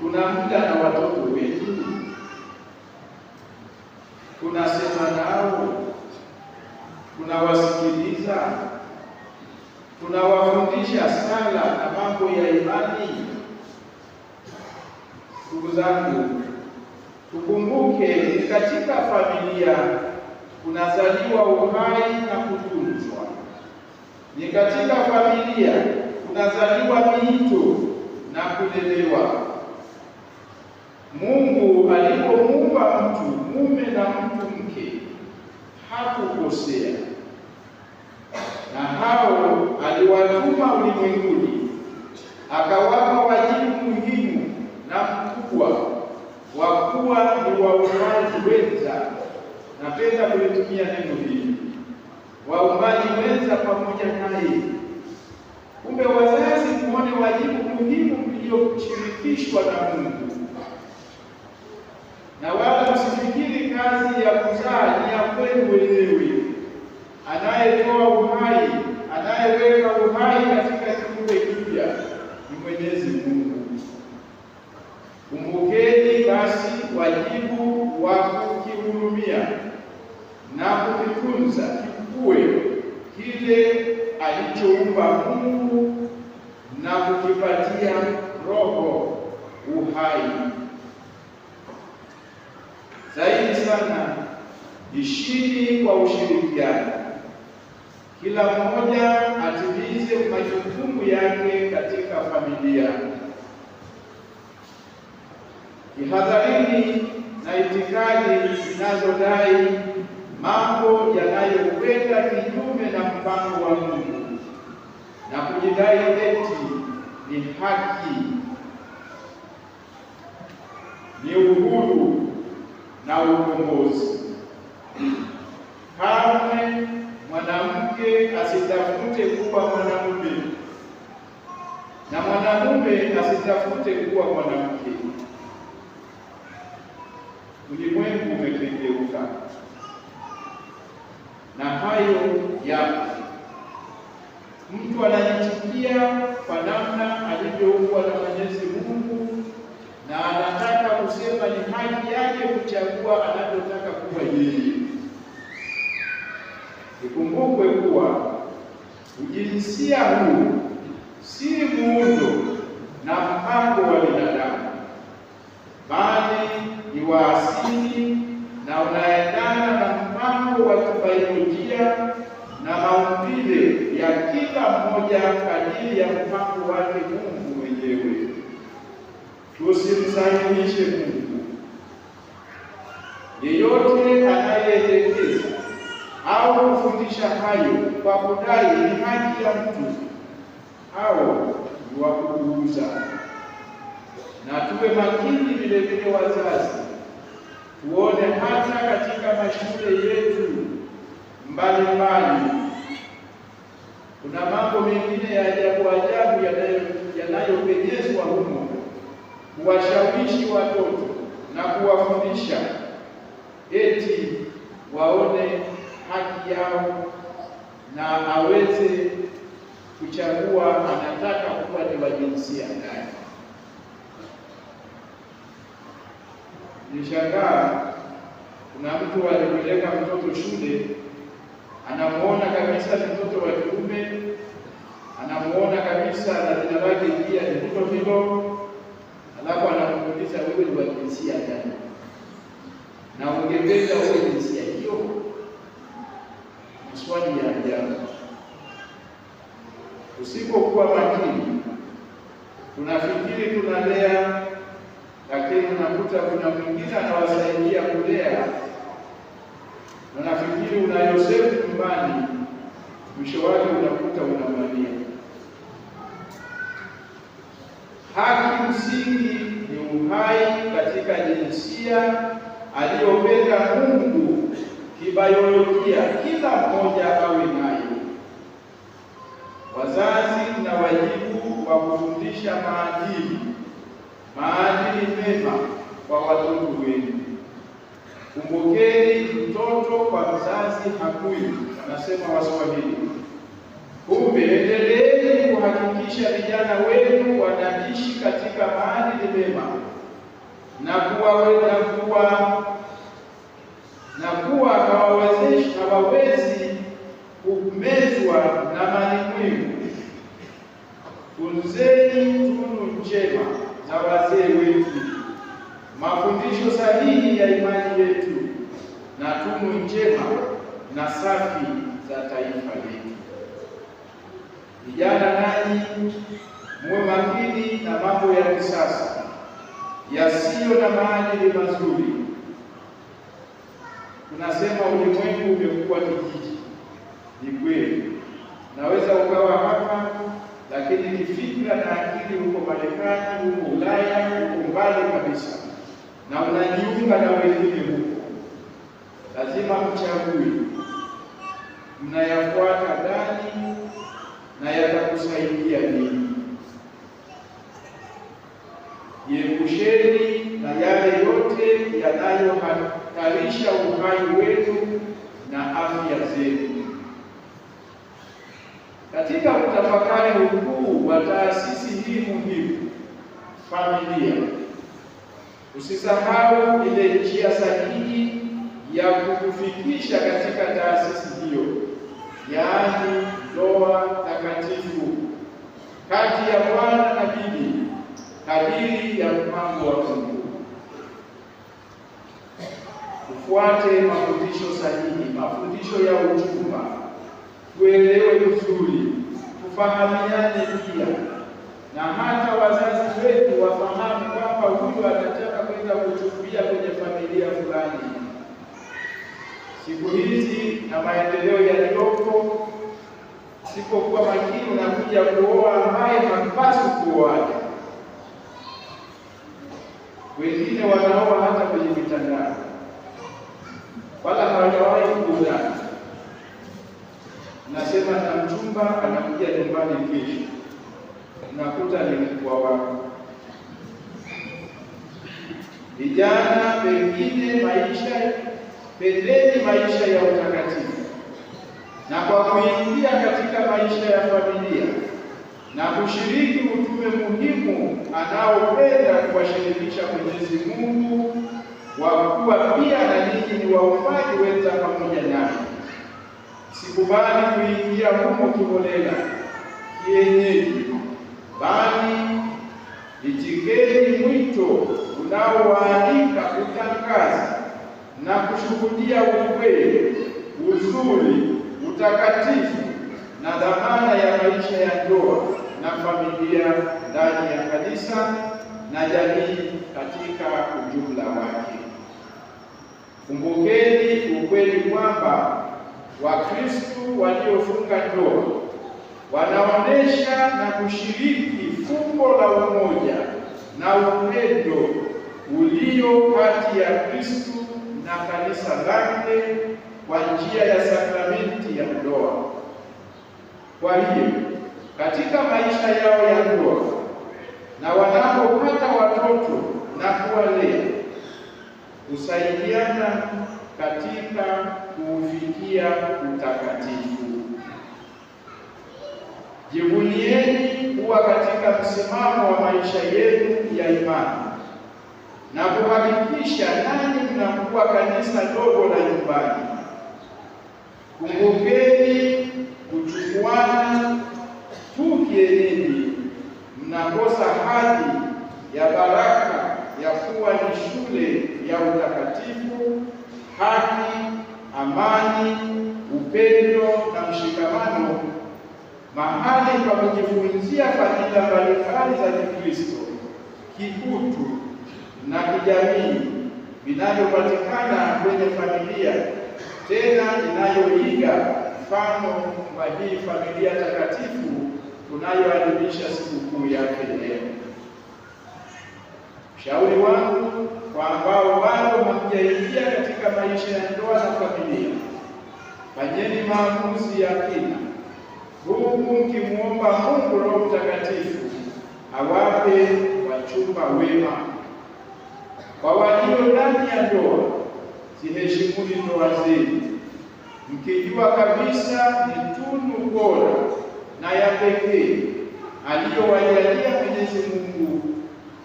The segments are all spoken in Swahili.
Tuna muda na watoto wetu? Tunasema nao? Tunawasikiliza? Tunawafundisha sala na mambo ya imani? Ndugu zangu, tukumbuke ni katika familia kunazaliwa uhai na kutunzwa. Ni katika familia kunazaliwa miito na kulelewa. Mungu alipomuumba mtu mume na mtu mke hakukosea, na hao aliwatuma ulimwenguni, akawapa wajibu muhimu na mkubwa wa kuwa ni waumbaji wenza. Napenda kulitumia neno hili, waumbaji wenza pamoja naye. Kumbe wazazi, muone wajibu muhimu mlioshirikishwa na Mungu, na wala msifikiri kazi ya kuzaa ni ya kwenu wenyewe. Anayetoa uhai, anayeweka uhai katika kiumbe kipya ni Mwenyezi Mungu. Kumbukeni basi wajibu wa kukihurumia na kukitunza kikue kile alichoumba Mungu na kukipatia roho uhai. Zaidi sana, ishini kwa ushirikiano, kila mmoja atimize majukumu yake katika familia. Jihadharini na itikadi zinazodai mambo yanayokwenda kinyume na mpango wa Mungu na kujidai eti ni haki, ni uhuru na ukombozi. Kamwe mwanamke asitafute kuwa mwanamume na mwanamume asitafute kuwa mwanamke. Ulimwengu umekengeuka na hayo yapo. Mtu anajichukia kwa namna alivyoumbwa na Mwenyezi Mungu, na anataka kusema ni haki yake kuchagua anachotaka kuwa yeye. Ikumbukwe kuwa ujinsia huu si muundo na mpango wa binadamu, bali ni wa asili na unaendana na mpango wa kibiolojia na maumbile ya kila mmoja kadiri ya mpango wake Mungu mwenyewe. Tusimsahihishe Mungu. Yeyote anayeelekeza au kufundisha hayo kwa kudai ni haki ya mtu, hao ni wa kupuuza. Na tuwe makini vile vile wazazi, tuone hata katika mashule yetu mbalimbali kuna mambo mengine ya ajabu yanayopenyezwa humo, kuwashawishi watoto na kuwafundisha eti waone haki yao na aweze kuchagua anataka kuwa ni wa jinsia gani. Nishangaa, kuna mtu alipeleka mtoto shule, anamuona kabisa ni mtoto wa kiume, anamuona kabisa na jina lake pia ni mtoto hilo, alafu anamuuliza wewe ni wa jinsia gani? Na ungependa uwe jinsia hiyo? Maswali ya ajabu. Usipokuwa makini, tunafikiri tunalea, lakini unakuta kuna mwingine anawasaidia kulea. Unafikiri una Yosefu nyumbani, mwisho wake unakuta unamwania. Haki msingi ni uhai katika jinsia aliyopenda Mungu kibiolojia, kila mmoja awe nayo. Wazazi na wajibu wa kufundisha maadili mema kwa watoto wenu. Kumbukeni, mtoto kwa mzazi hakui, anasema Waswahili. Kumbe endeleeni kuhakikisha vijana wenu wanaishi katika maadili mema na kuwa hawawezi kumezwa na malimwengu. Tunzeni tunu njema za wazee wetu, mafundisho sahihi ya imani yetu, na tunu njema na safi za taifa letu. Vijana, nanyi muwe makini na mambo ya kisasa yasiyo na maadili mazuri. Tunasema ulimwengu umekuwa kijiji. Ni kweli, naweza ukawa hapa, lakini kifikra na akili huko Marekani, huko Ulaya, huko mbali kabisa, na unajiunga na wengine huko. Lazima mchague mnayafuata gani na yatakusaidia nini. Jiepusheni na yale yote yanayohatarisha uhai wenu na afya zenu. Katika kutafakari ukuu wa taasisi hii muhimu, familia, usisahau ile njia sahihi ya kukufikisha katika taasisi hiyo, yaani ndoa takatifu kati ya bwana na bibi, kadiri ya mpango wa Mungu. Tufuate mafundisho sahihi, mafundisho ya uchumba, tuelewe vizuri, tufahamiane pia, na hata wazazi wetu wafahamu kwamba huyu anataka kwenda kuchukulia kwenye familia fulani. Siku hizi na maendeleo yaliyopo, sipokuwa makini unakuja kuoa ambaye hapaswi kuoa. Wengine wanaoa hata kwenye mitandao, wala hawajawahi kuoana. Nasema na mchumba anakuja nyumbani kesho, unakuta ni mkubwa wako. Vijana, pengine pendeni maisha ya utakatifu, na kwa kuingia katika maisha ya familia na kushiriki utume muhimu anaopenda kuwashirikisha Mwenyezi Mungu, wa kuwa pia na ninyi ni waumbaji wenza pamoja naye. Sikubali kuingia humo kiholela, kienyeji, bali itikeni mwito unaowaalika kutangaza na kushuhudia ukweli, uzuri, utakatifu na dhamana ya maisha ya ndoa na familia ndani ya kanisa na jamii katika ujumla wake. Kumbukeni ukweli kwamba Wakristo waliofunga ndoa wanaonesha na kushiriki fumbo la umoja na upendo ulio kati ya Kristo na kanisa lake kwa njia ya sakramenti ya ndoa. Kwa hiyo, katika maisha yao ya ndoa na wanapopata watoto na kuwalea, kusaidiana katika kuufikia utakatifu. Jivunieni kuwa katika msimamo wa maisha yenu ya imani na kuhakikisha nanyi mnakuwa kanisa dogo la nyumbani. Kumbukeni kuchukuana tu kienyeji, mnakosa hadhi ya baraka ya kuwa ni shule ya utakatifu, haki, amani, upendo na mshikamano, mahali pa kujifunzia fadhila mbalimbali za Kikristo, kiutu na kijamii vinavyopatikana kwenye familia, tena inayoiga mfano wa hii familia takatifu tunayoadhimisha sikukuu yake leo. Ushauri wangu kwa ambao bado hamjaingia katika maisha ya ndoa na familia, fanyeni maamuzi ya kina, huku mkimuomba Mungu Roho Mtakatifu awape wachumba wema. Kwa walio ndani ya ndoa, ziheshimuni ndoa zenu, mkijua kabisa ni tunu bora na ya pekee aliyowajalia Mwenyezi Mungu,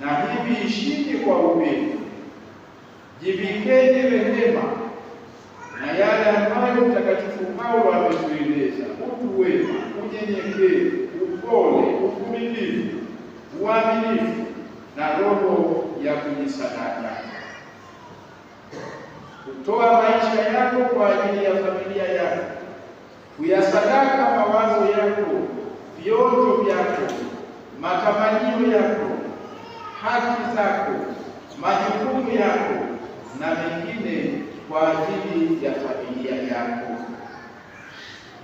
na hivi ishini kwa upendo, jivikeni rehema na yale ambayo Mtakatifu Paulo ametueleza: utu wema, unyenyekevu, upole, uvumilivu, uaminifu na roho ya kujisadaka. Kutoa maisha yako kwa ajili ya familia yako, kuyasadaka mawazo yako, vionjo vyako, matamanio yako, haki zako, majukumu yako na mengine kwa ajili ya familia yako.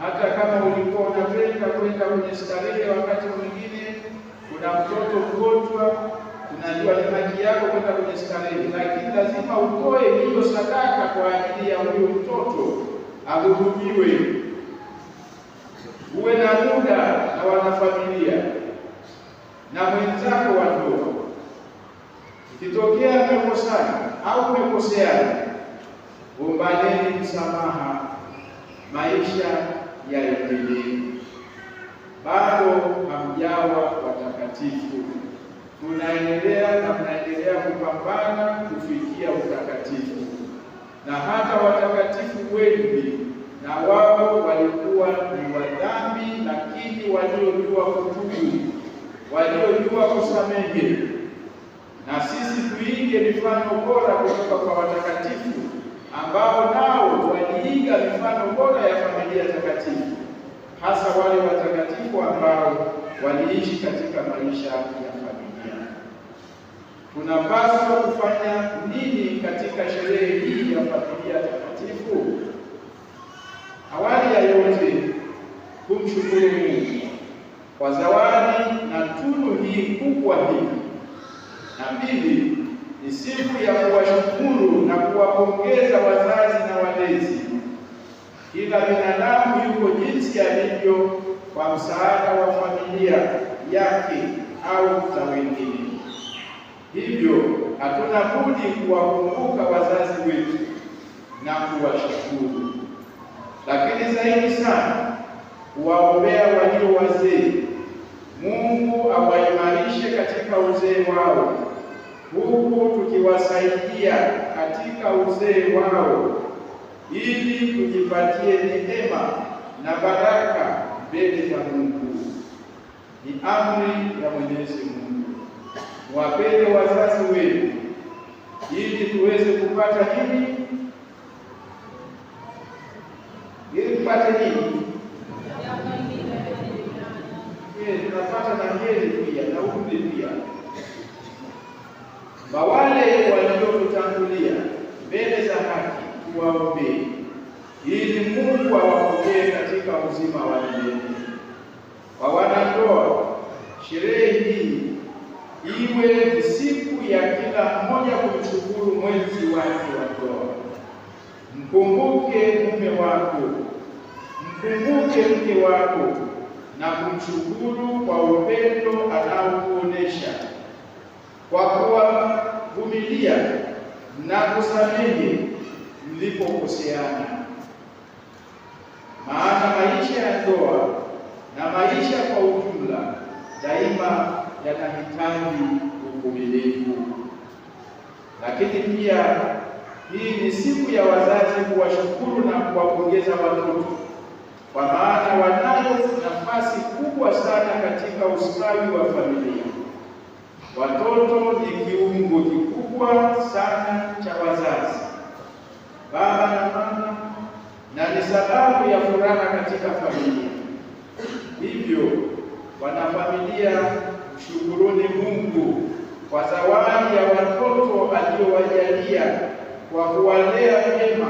Hata kama ulikuwa unapenda kwenda kwenye starehe, wakati mwingine kuna mtoto mgonjwa, unajua ni haki yako kwenda kwenye starehe, lakini lazima utoe hiyo sadaka kwa ajili ya huyo mtoto ahudumiwe. Uwe na muda na wanafamilia na mwenzako wa ndoa. Ikitokea mmekosana au mmekoseana, ombaneni msamaha, maisha yaendelee. Bado hamjawa watakatifu, tunaendelea na mnaendelea kupambana kufikia utakatifu. Na hata watakatifu wengi na wao walikuwa ni wadhambi, lakini waliojua kutubu, waliojua kusamehe. Na sisi tuige mifano bora kutoka kwa watakatifu ambao nao waliiga mifano bora ya familia takatifu, hasa wale watakatifu ambao waliishi katika maisha ya familia. Tunapaswa kufanya nini katika sherehe hii ya familia takatifu? Awali ya yote, kumshukuru Mungu kwa zawadi na tunu hii kubwa hivi, na pili ni siku ya kuwashukuru na kuwapongeza wazazi na walezi. Kila binadamu yuko jinsi alivyo kwa msaada wa familia yake au za wengine. Hivyo hatuna budi kuwakumbuka wazazi wetu na kuwashukuru, lakini zaidi sana kuwaombea walio wazee. Mungu awaimarishe katika uzee wao, huku tukiwasaidia katika uzee wao, ili tujipatie neema na baraka mbele za Mungu. Ni amri ya Mwenyezi Mungu. Wapende wazazi wenu ili tuweze kupata nini? Ili tupate nini? Tunapata na heri pia na umri pia. Wale waliotutangulia mbele za haki tuwaombee, ili Mungu awapokee katika uzima wa milele. Kwa wanandoa, sherehe hii iwe ni siku ya kila mmoja kumshukuru mwenzi wake wa ndoa. Mkumbuke mume wako, mkumbuke mke wako na kumshukuru kwa upendo anaokuonesha, kwa kuwavumilia na kusamehe mlipokoseana. Maana maisha ya ndoa na maisha kwa ujumla daima yanahitaji uvumilivu. Lakini pia hii ni siku ya wazazi kuwashukuru na kuwapongeza watoto, kwa maana wanayo nafasi kubwa sana katika ustawi wa familia. Watoto ni kiungo kikubwa sana cha wazazi, baba na mama, na ni sababu ya furaha katika familia. Hivyo wanafamilia, mshukuruni Mungu kwa zawadi ya watoto aliowajalia, kwa kuwalea vyema